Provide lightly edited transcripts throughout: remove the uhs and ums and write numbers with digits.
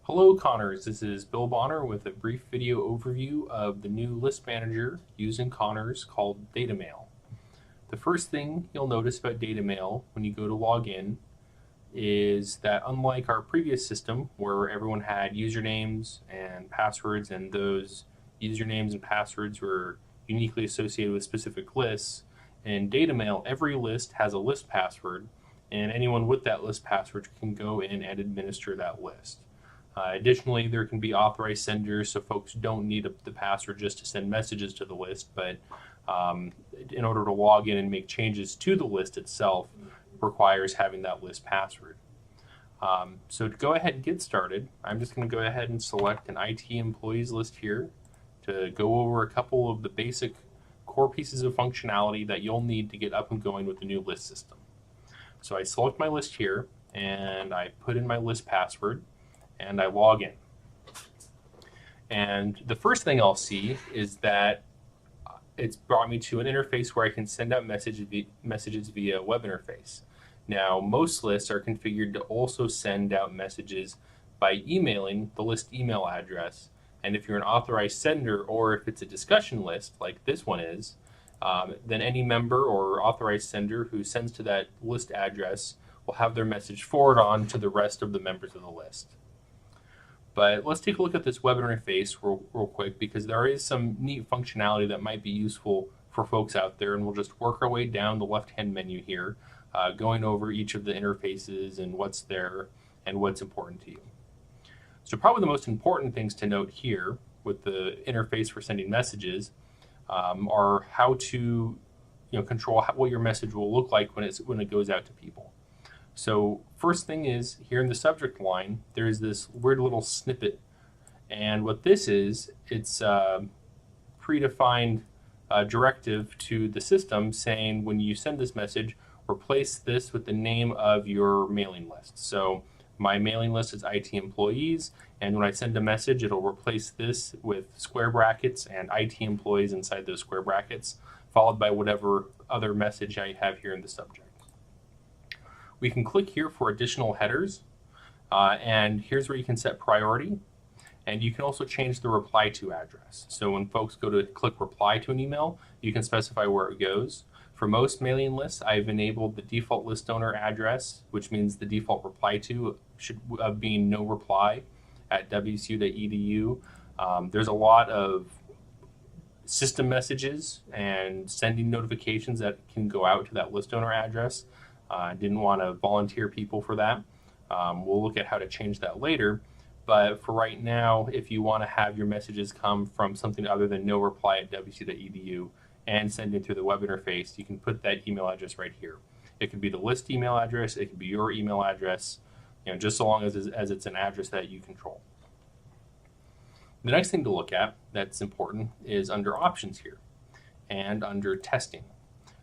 Hello CAHNRS, this is Bill Bonner with a brief video overview of the new list manager used in CAHNRS called Data Mail. The first thing you'll notice about Data Mail when you go to log in is that unlike our previous system where everyone had usernames and passwords and those usernames and passwords were uniquely associated with specific lists, in Data Mail every list has a list password and anyone with that list password can go in and administer that list. Additionally, there can be authorized senders, so folks don't need the password just to send messages to the list, but in order to log in and make changes to the list itself requires having that list password. So to go ahead and get started, I'm just going to go ahead and select an IT employees list here to go over a couple of the basic core pieces of functionality that you'll need to get up and going with the new list system. So I select my list here and I put in my list password and I log in. And the first thing I'll see is that it's brought me to an interface where I can send out messages via web interface. Now, most lists are configured to also send out messages by emailing the list email address. And if you're an authorized sender or if it's a discussion list like this one is, then any member or authorized sender who sends to that list address will have their message forwarded on to the rest of the members of the list. But let's take a look at this web interface real quick because there is some neat functionality that might be useful for folks out there, and we'll just work our way down the left-hand menu here, going over each of the interfaces and what's there and what's important to you. So probably the most important things to note here with the interface for sending messages are how to control what your message will look like when it goes out to people. So first thing is, here in the subject line, there's this weird little snippet. And what this is, it's a predefined directive to the system saying when you send this message, replace this with the name of your mailing list. So my mailing list is IT employees, and when I send a message, it'll replace this with square brackets and IT employees inside those square brackets, followed by whatever other message I have here in the subject. We can click here for additional headers, and here's where you can set priority, and you can also change the reply to address. So when folks go to click reply to an email, you can specify where it goes. For most mailing lists, I've enabled the default list owner address, which means the default reply to should be no reply at wcu.edu. There's a lot of system messages and sending notifications that can go out to that list owner address. Didn't want to volunteer people for that. We'll look at how to change that later, but for right now, if you want to have your messages come from something other than no reply at wcu.edu and send it through the web interface, you can put that email address right here. It could be the list email address, it could be your email address, just so long as it's an address that you control. The next thing to look at that's important is under options here and under testing.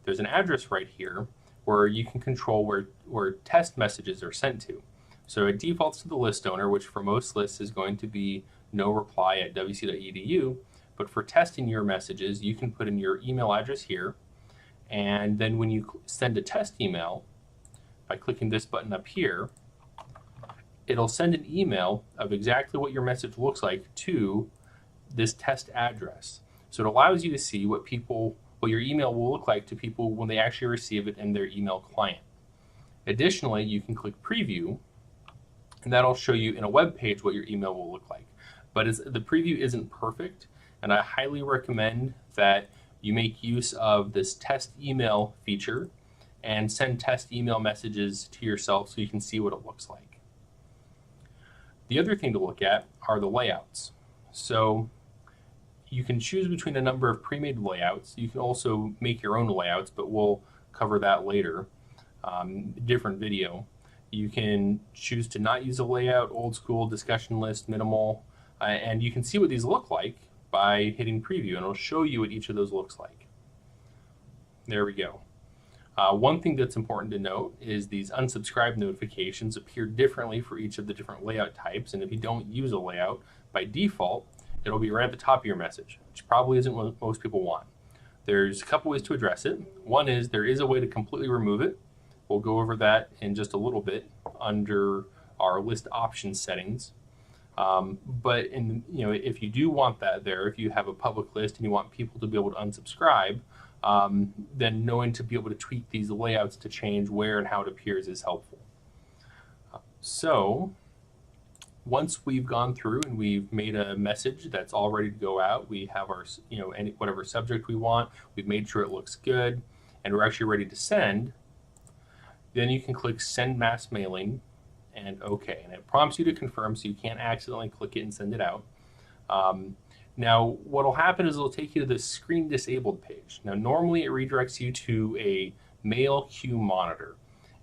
There's an address right here where you can control where test messages are sent to. So it defaults to the list owner, which for most lists is going to be no reply at wcu.edu, but for testing your messages, you can put in your email address here, and then when you send a test email, by clicking this button up here, it'll send an email of exactly what your message looks like to this test address. So it allows you to see what your email will look like to people when they actually receive it in their email client. Additionally, you can click preview, and that'll show you in a web page what your email will look like. But the preview isn't perfect, and I highly recommend that you make use of this test email feature and send test email messages to yourself so you can see what it looks like. The other thing to look at are the layouts. So you can choose between a number of pre-made layouts. You can also make your own layouts, but we'll cover that later, different video. You can choose to not use a layout, old school, discussion list, minimal, and you can see what these look like by hitting preview, and it'll show you what each of those looks like. There we go. One thing that's important to note is these unsubscribe notifications appear differently for each of the different layout types, and if you don't use a layout, by default, it'll be right at the top of your message, which probably isn't what most people want. There's a couple ways to address it. One is there is a way to completely remove it. We'll go over that in just a little bit under our list options settings. But if you do want that there, if you have a public list and you want people to be able to unsubscribe, then knowing to be able to tweak these layouts to change where and how it appears is helpful. So once we've gone through and we've made a message that's all ready to go out, we have our, whatever subject we want, we've made sure it looks good, and we're actually ready to send, then you can click Send Mass Mailing and OK. And it prompts you to confirm, so you can't accidentally click it and send it out. Now, what will happen is it'll take you to the Screen Disabled page. Now, normally it redirects you to a mail queue monitor.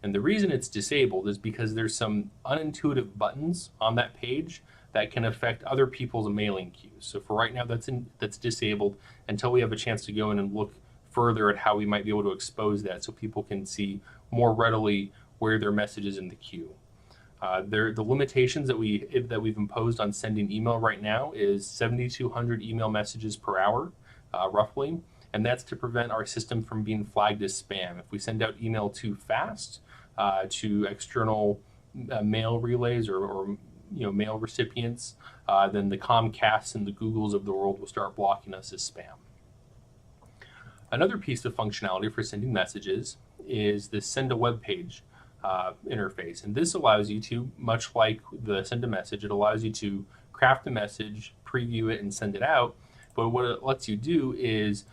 And the reason it's disabled is because there's some unintuitive buttons on that page that can affect other people's mailing queues. So for right now, that's disabled until we have a chance to go in and look further at how we might be able to expose that so people can see more readily where their message is in the queue. The limitations that we've imposed on sending email right now is 7,200 email messages per hour, roughly, and that's to prevent our system from being flagged as spam. If we send out email too fast to external mail relays or mail recipients, then the Comcasts and the Googles of the world will start blocking us as spam. Another piece of functionality for sending messages is the Send a Web Page interface, and this allows you to, much like the Send a Message, it allows you to craft a message, preview it, and send it out. But what it lets you do is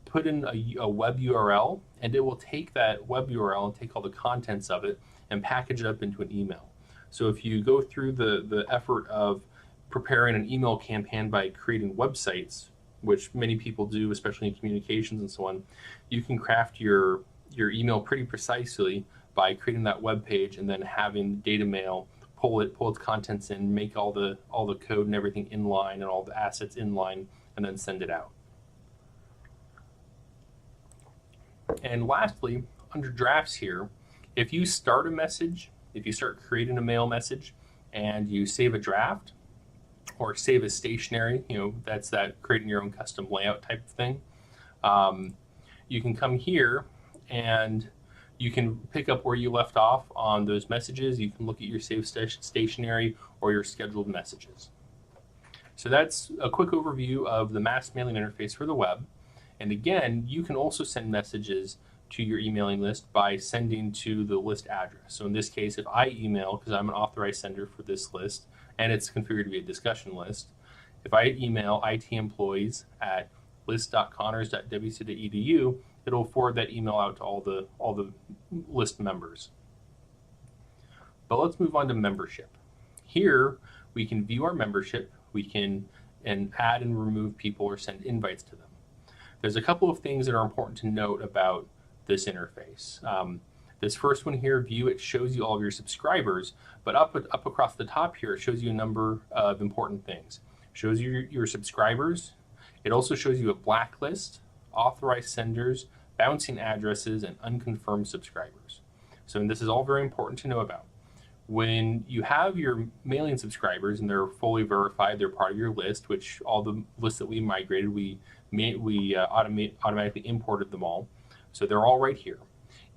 put in a web URL, and it will take that web URL and take all the contents of it and package it up into an email. So if you go through the effort of preparing an email campaign by creating websites, which many people do, especially in communications and so on, you can craft your email pretty precisely by creating that web page and then having data mail pull its contents in, make all the code and everything in line and all the assets in line, and then send it out. And lastly, under drafts here, if you start a message, if you start creating a mail message and you save a draft or save as stationary, that's that creating your own custom layout type of thing, you can come here and you can pick up where you left off on those messages. You can look at your save stationary or your scheduled messages. So that's a quick overview of the mass mailing interface for the web. And again, you can also send messages to your emailing list by sending to the list address. So in this case, if I email, because I'm an authorized sender for this list, and it's configured to be a discussion list, if I email IT-employees at list.cahnrs.wc.edu, it'll forward that email out to all the list members. But let's move on to membership. Here, we can view our membership, we can add and remove people or send invites to them. There's a couple of things that are important to note about this interface. This first one here, view, it shows you all of your subscribers, but up across the top here, it shows you a number of important things. It shows you your subscribers. It also shows you a blacklist, authorized senders, bouncing addresses, and unconfirmed subscribers. So this is all very important to know about. When you have your mailing subscribers and they're fully verified, they're part of your list, which all the lists that we migrated, we automatically imported them all. So they're all right here.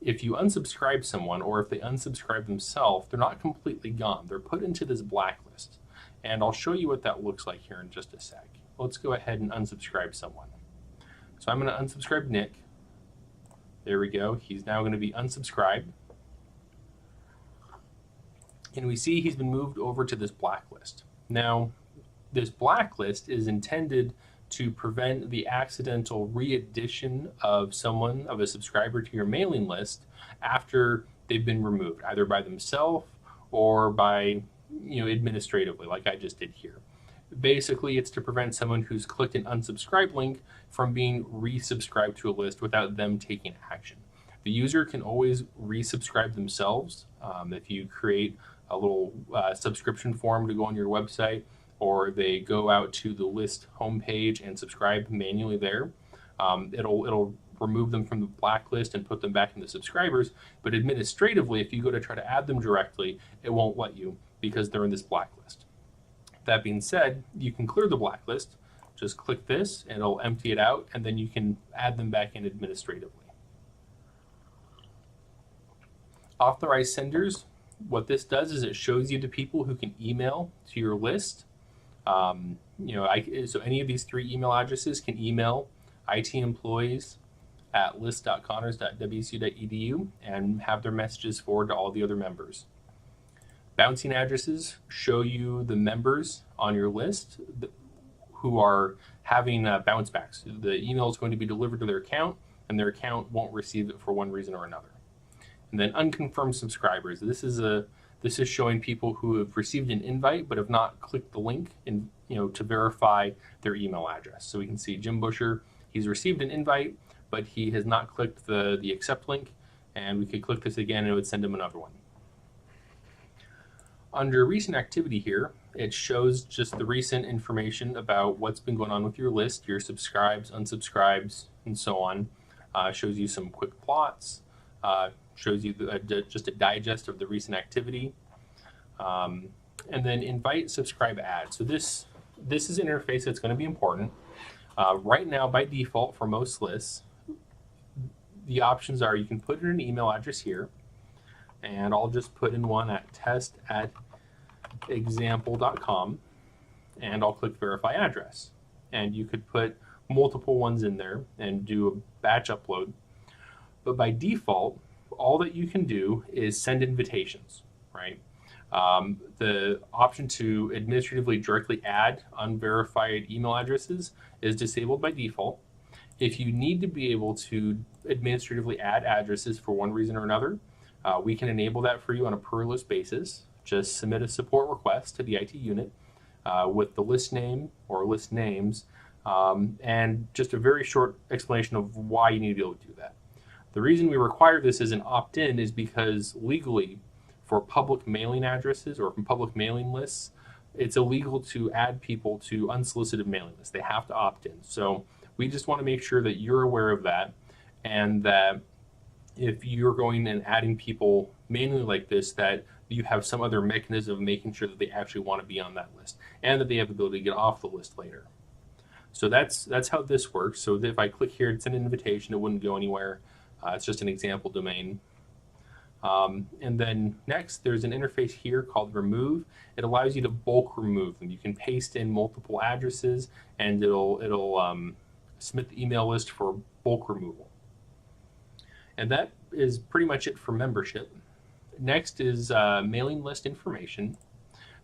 If you unsubscribe someone, or if they unsubscribe themselves, they're not completely gone. They're put into this blacklist. And I'll show you what that looks like here in just a sec. Let's go ahead and unsubscribe someone. So I'm going to unsubscribe Nick. There we go. He's now going to be unsubscribed. And we see he's been moved over to this blacklist. Now, this blacklist is intended to prevent the accidental re-addition of a subscriber to your mailing list after they've been removed, either by themselves or by, administratively, like I just did here. Basically, it's to prevent someone who's clicked an unsubscribe link from being resubscribed to a list without them taking action. The user can always resubscribe themselves if you create a little subscription form to go on your website, or they go out to the list homepage and subscribe manually there. It'll remove them from the blacklist and put them back in the subscribers, but administratively, if you go to try to add them directly, it won't let you because they're in this blacklist. That being said, you can clear the blacklist. Just click this and it'll empty it out, and then you can add them back in administratively. Authorize Senders, what this does is it shows you the people who can email to your list. So any of these 3 email addresses can email itemployees@list.cahnrs.wsu.edu and have their messages forward to all the other members. Bouncing addresses show you the members on your list who are having bounce backs. The email is going to be delivered to their account, and their account won't receive it for one reason or another. And then unconfirmed subscribers. This is showing people who have received an invite but have not clicked the link to verify their email address. So we can see Jim Busher, he's received an invite, but he has not clicked the accept link, and we could click this again and it would send him another one. Under recent activity here, it shows just the recent information about what's been going on with your list, your subscribes, unsubscribes, and so on. Shows you some quick plots, shows you just a digest of the recent activity, and then invite, subscribe, add. So this is an interface that's going to be important. Right now, by default, for most lists, the options are you can put in an email address here, and I'll just put in one at test@example.com, and I'll click verify address. And you could put multiple ones in there and do a batch upload. But by default, all that you can do is send invitations, right? The option to administratively directly add unverified email addresses is disabled by default. If you need to be able to administratively add addresses for one reason or another, we can enable that for you on a per list basis. Just submit a support request to the IT unit with the list name or list names and just a very short explanation of why you need to be able to do that. The reason we require this as an opt-in is because legally, for public mailing addresses or from public mailing lists, it's illegal to add people to unsolicited mailing lists. They have to opt in. So we just want to make sure that you're aware of that, and that if you're going and adding people manually like this, that you have some other mechanism of making sure that they actually want to be on that list and that they have the ability to get off the list later. So that's how this works. So if I click here to send an invitation, it wouldn't go anywhere. It's just an example domain. And then next, there's an interface here called remove. It allows you to bulk remove them. You can paste in multiple addresses, and it'll submit the email list for bulk removal. And that is pretty much it for membership. Next is mailing list information.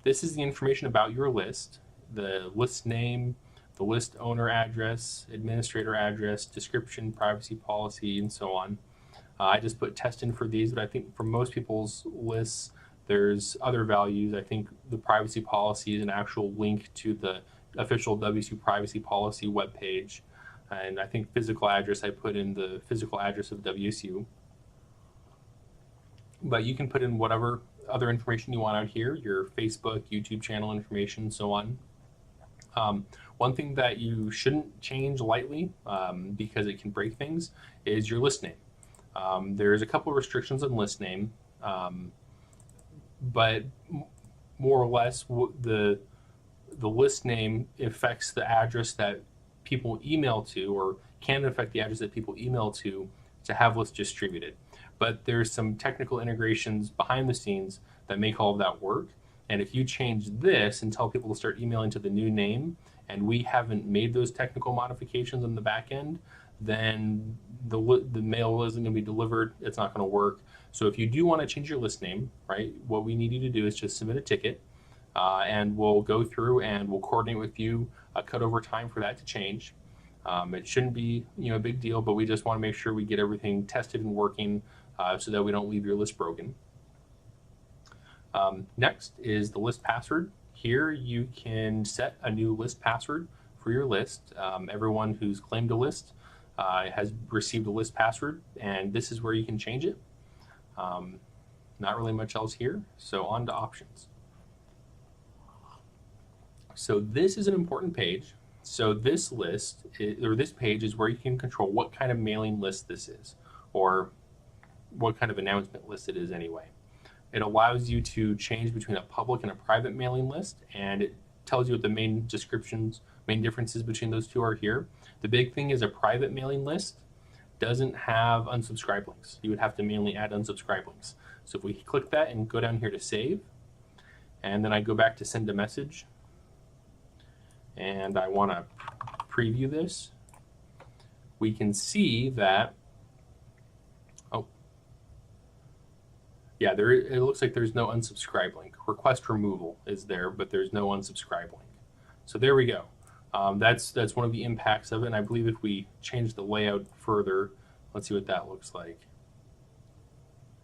This is the information about your list: the list name, the list owner address, administrator address, description, privacy policy, and so on. I just put test in for these, but I think for most people's lists, there's other values. I think the privacy policy is an actual link to the official WSU privacy policy webpage. And I think physical address, I put in the physical address of WSU. But you can put in whatever other information you want out here, your Facebook, YouTube channel information, and so on. One thing that you shouldn't change lightly because it can break things is your list name. There's a couple of restrictions on list name, but more or less the list name affects the address that people email to, or can affect the address that people email to have lists distributed. But there's some technical integrations behind the scenes that make all of that work. And if you change this and tell people to start emailing to the new name, and we haven't made those technical modifications on the back end, then the mail isn't going to be delivered. It's not going to work. So if you do want to change your list name, right, what we need you to do is just submit a ticket, and we'll go through and we'll coordinate with you a cutover time for that to change. It shouldn't be a big deal, but we just want to make sure we get everything tested and working so that we don't leave your list broken. Next is the list password. Here you can set a new list password for your list. Everyone who's claimed a list has received a list password, and this is where you can change it. Not really much else here, so on to options. So this is an important page. So this list, or this page, is where you can control what kind of mailing list this is, or what kind of announcement list it is anyway. It allows you to change between a public and a private mailing list, and it tells you what the main descriptions, main differences between those two are here. The big thing is a private mailing list doesn't have unsubscribe links. You would have to manually add unsubscribe links. So if we click that and go down here to save, and then I go back to send a message, and I want to preview this, we can see that, oh, yeah, it looks like there's no unsubscribe link. Request removal is there, but there's no unsubscribe link. So there we go. That's one of the impacts of it, and I believe if we change the layout further, let's see what that looks like.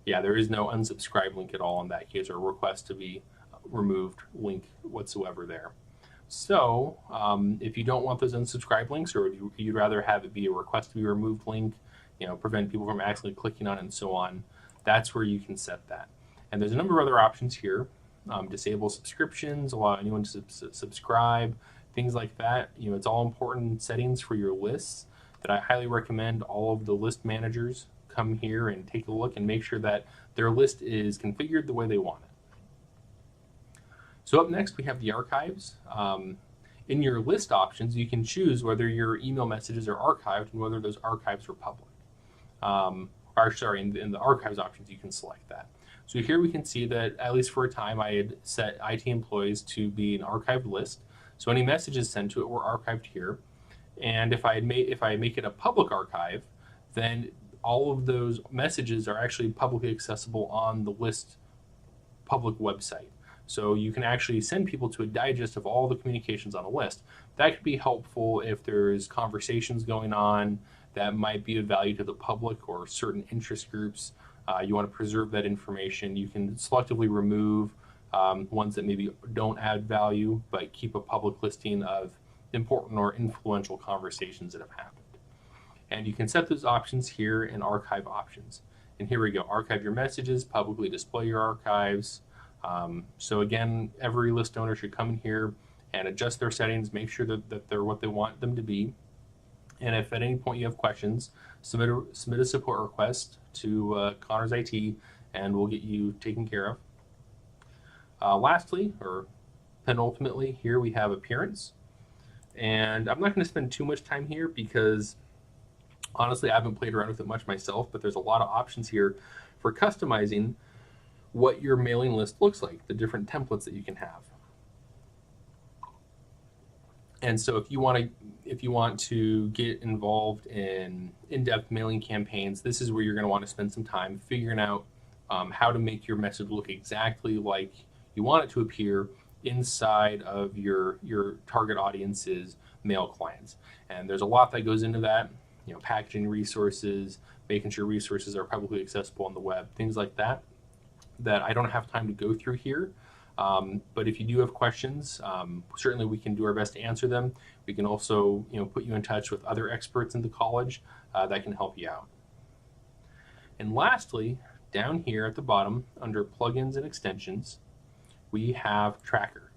Yeah, there is no unsubscribe link at all in that case, or request to be removed link whatsoever there. So if you don't want those unsubscribe links, or you'd rather have it be a request to be removed link, prevent people from accidentally clicking on it and so on, that's where you can set that. And there's a number of other options here. Disable subscriptions, allow anyone to subscribe, things like that. It's all important settings for your lists that I highly recommend all of the list managers come here and take a look and make sure that their list is configured the way they want it. So up next we have the archives. In your list options, you can choose whether your email messages are archived and whether those archives are public. In the archives options, you can select that. So here we can see that, at least for a time, I had set IT employees to be an archived list. So any messages sent to it were archived here. And if I make it a public archive, then all of those messages are actually publicly accessible on the list public website. So you can actually send people to a digest of all the communications on a list. That could be helpful if there's conversations going on that might be of value to the public or certain interest groups. You want to preserve that information. You can selectively remove ones that maybe don't add value, but keep a public listing of important or influential conversations that have happened. And you can set those options here in Archive Options. And here we go, archive your messages, publicly display your archives. So again, every list owner should come in here and adjust their settings, make sure that they're what they want them to be. And if at any point you have questions, submit a support request to CAHNRS IT, and we'll get you taken care of. Lastly, or penultimately, here we have appearance. And I'm not going to spend too much time here because honestly, I haven't played around with it much myself, but there's a lot of options here for customizing what your mailing list looks like, the different templates that you can have. And so if you want to get involved in in-depth mailing campaigns, this is where you're going to want to spend some time figuring out how to make your message look exactly like you want it to appear inside of your target audience's mail clients. And there's a lot that goes into that, packaging resources, making sure resources are publicly accessible on the web, things like that I don't have time to go through here. But if you do have questions, certainly we can do our best to answer them. We can also put you in touch with other experts in the college that can help you out. And lastly, down here at the bottom under plugins and extensions, we have Tracker.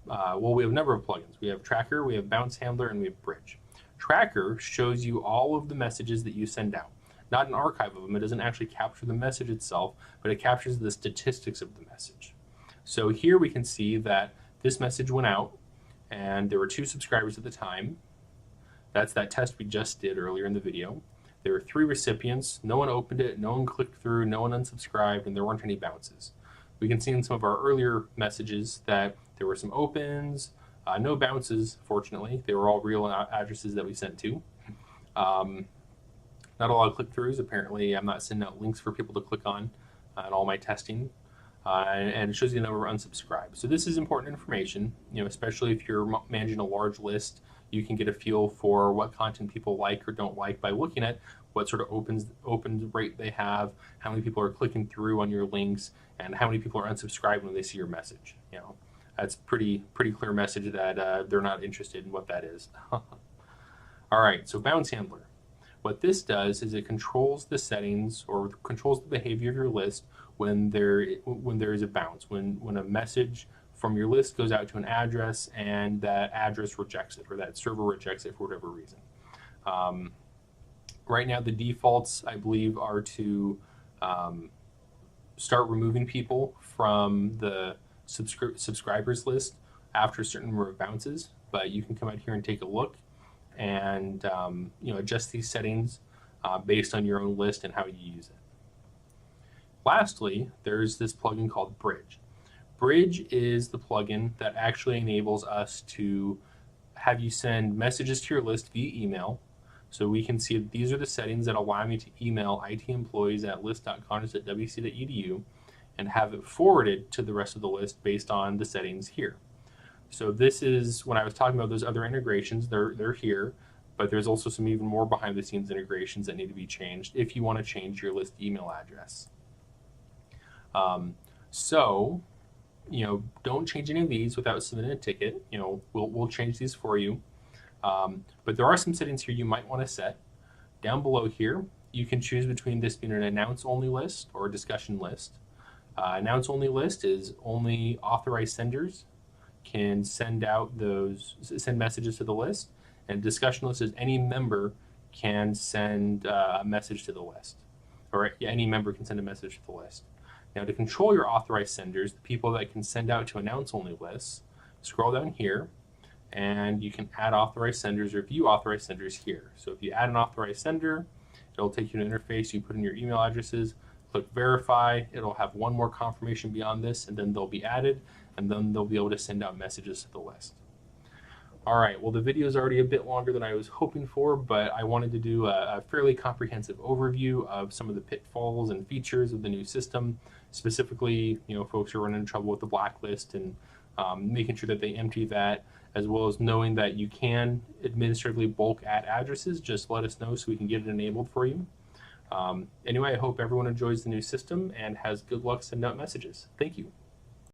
Well, we have a number of plugins. We have Tracker, we have Bounce Handler, and we have Bridge. Tracker shows you all of the messages that you send out. Not an archive of them. It doesn't actually capture the message itself, but it captures the statistics of the message. So here we can see that this message went out and there were 2 subscribers at the time. That's that test we just did earlier in the video. There were 3 recipients. No one opened it, no one clicked through, no one unsubscribed, and there weren't any bounces. We can see in some of our earlier messages that there were some opens, no bounces, fortunately. They were all real addresses that we sent to. Not a lot of click-throughs. Apparently, I'm not sending out links for people to click on in all my testing. And it shows you the number of unsubscribed. So this is important information, especially if you're managing a large list. You can get a feel for what content people like or don't like by looking at what sort of open rate they have, how many people are clicking through on your links, and how many people are unsubscribed when they see your message. That's pretty clear message that they're not interested in what that is. All right, so Bounce Handler. What this does is it controls the settings or controls the behavior of your list when there is a bounce, when a message from your list goes out to an address and that address rejects it, or that server rejects it for whatever reason. Right now the defaults, I believe, are to start removing people from the subscribers list after a certain number of bounces, but you can come out here and take a look and adjust these settings based on your own list and how you use it. Lastly, there's this plugin called Bridge. Bridge is the plugin that actually enables us to have you send messages to your list via email. So we can see that these are the settings that allow me to email IT employees at list.conhrs@wc.edu and have it forwarded to the rest of the list based on the settings here. So this is, when I was talking about those other integrations, they're here, but there's also some even more behind the scenes integrations that need to be changed if you want to change your list email address. So, don't change any of these without submitting a ticket. We'll change these for you. But there are some settings here you might want to set. Down below here, you can choose between this being an announce-only list or a discussion list. Announce-only list is only authorized senders can send messages to the list, and discussion list is any member can send a message to the list, or any member can send a message to the list. Now, to control your authorized senders, the people that can send out to announce-only lists, scroll down here, and you can add authorized senders or view authorized senders here. So if you add an authorized sender, it'll take you to an interface. You put in your email addresses, click verify. It'll have one more confirmation beyond this, and then they'll be added, and then they'll be able to send out messages to the list. All right, well, the video is already a bit longer than I was hoping for, but I wanted to do a fairly comprehensive overview of some of the pitfalls and features of the new system. Specifically, folks who are running into trouble with the blacklist and making sure that they empty that, as well as knowing that you can administratively bulk add addresses. Just let us know so we can get it enabled for you. Anyway, I hope everyone enjoys the new system and has good luck sending out messages. Thank you.